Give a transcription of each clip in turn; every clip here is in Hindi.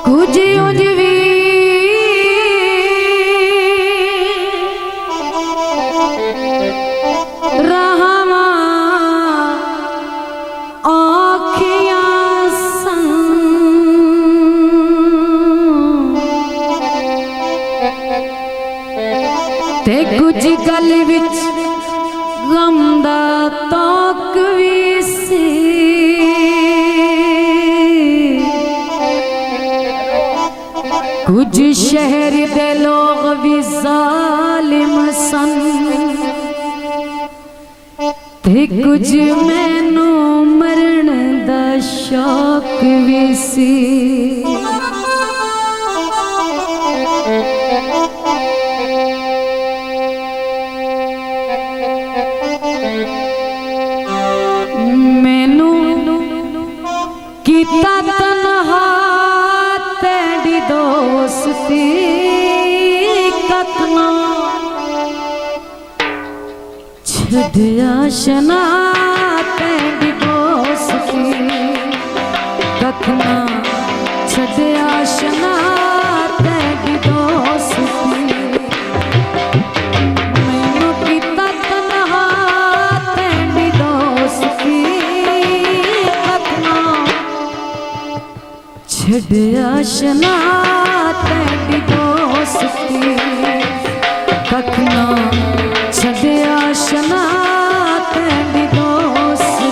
कुछ उंज भी रहमा आँखियाँ सन ते कुछ गल विच गम दा तौक भी सी कुछ शहर दे लोग भी जालिम सन ते कुछ मैनू मरण दा शौक भी सी मैनू कीता तन्हा तेरी दोस्ती कतना छड़िया शना तेरी दोस्ती कतना छड़िया शना तेरी दोस्ती मैनू कीता तन्हा तेरी दोस्ती कतना छड़िया शना तेरी दोस्ती कखना छड़िया शना तेरी दोस्ती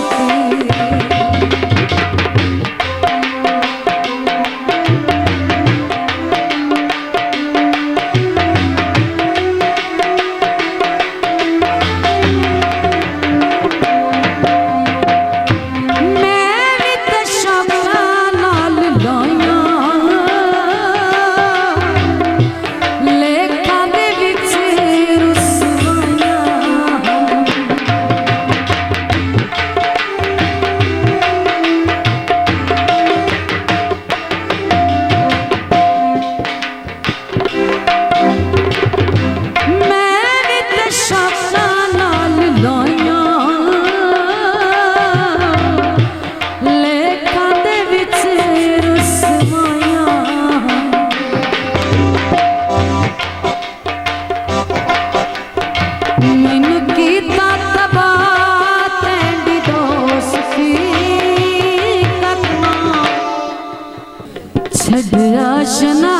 छड़िया शना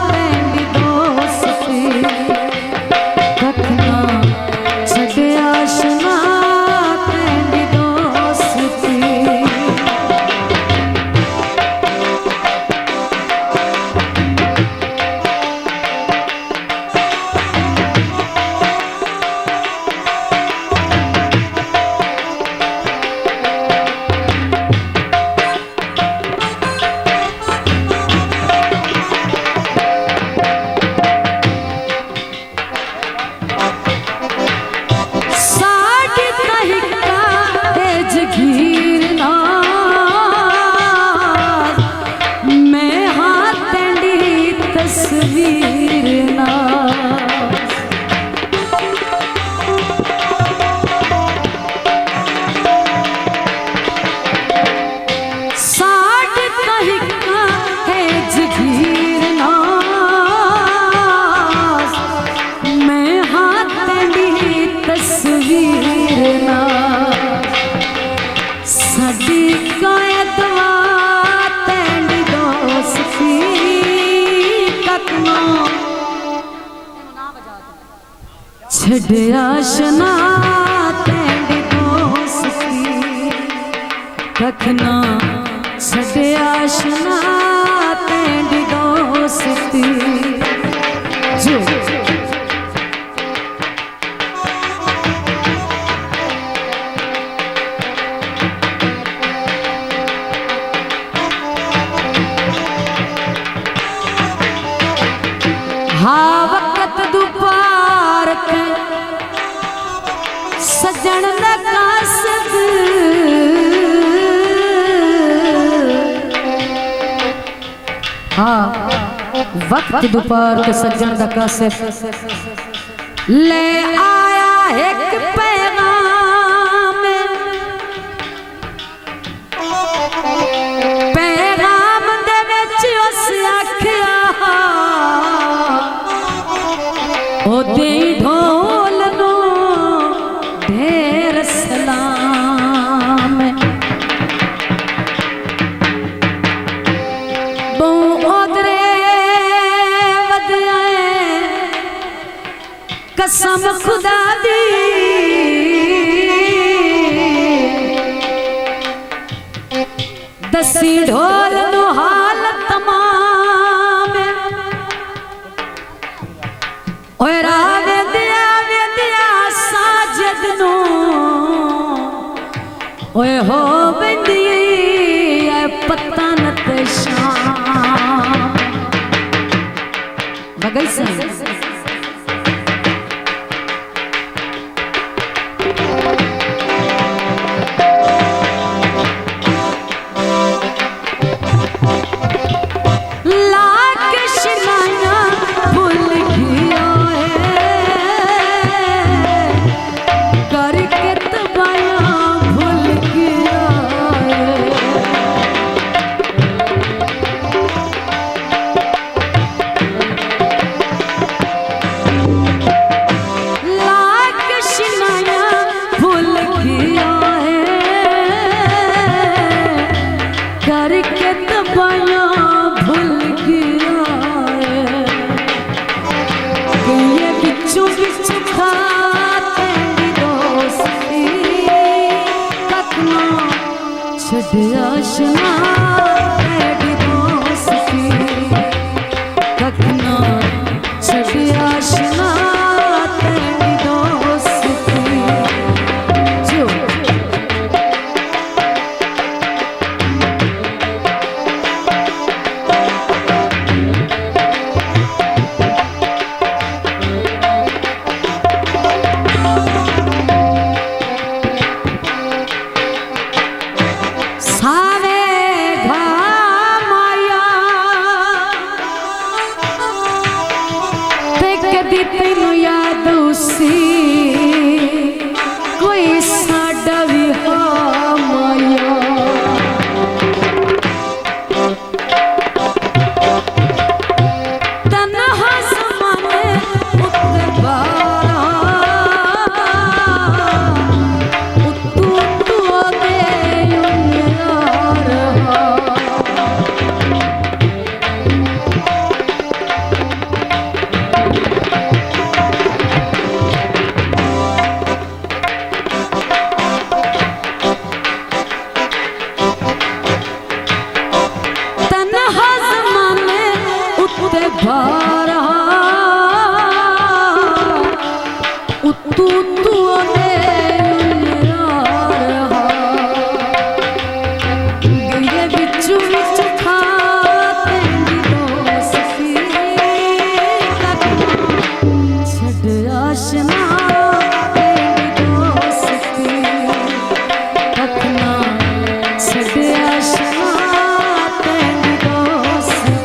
तेरी दोस्ती कखना छड़िया शना तेरी दोस्ती छड़िया शना तेरी दोस्ती कखना छड़िया शना तेरी दोस्ती जो हाँ वक्त दोपहर के सजन दा कासद हाँ वक्त दोपहर के सजन दा कासद ले आया एक पैगाम दे ढोल नो ढेर सलाम बहु ओदरे वधियाए कसम खुदा दी दसी ढोल नो हाल तमाम ओए रावे दिया साजद नो ओए हो बंदी पत्ता नत शाम बगल से आशना तेरी दोस्ती कखना छड़ आशना तेरी दोस्ती जो तेनू याद उसी कोई साडा भी हा माया तन्हा ज़माने उत्ते बारा उत्तू दे यार बारा उत्तू दे यार गए बिचू बिच खा तेरी दोस्ती छड़ आशना तेरी दोस्ती कखना छड़ आशना तेरी दोस्ती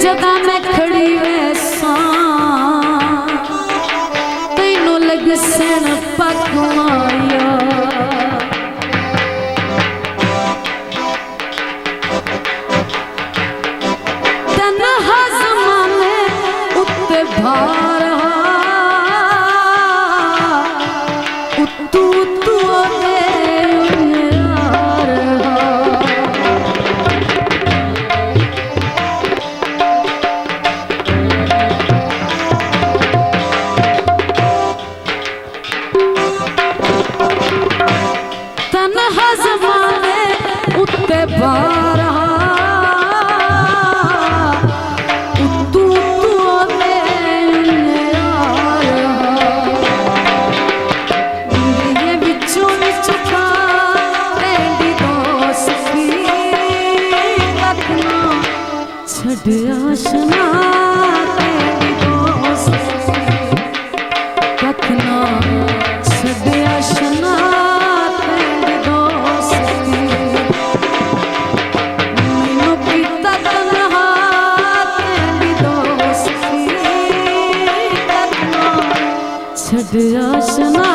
जदा मैं खड़ी वैसा तैनू लग सैन पक माया तन्हा ज़माने उत्ते भारा उत्तू दे तन्हा ज़माने उत्ते बारा उत्तू दे ये बिचों बिच खा तेरी दोस्ती कखना छड़ आशना तेरी दोस्ती देखना छड़िया शना तेरी दोस्ती मैनू कीता तन्हा तेरी दोस्ती देखना छड़िया शना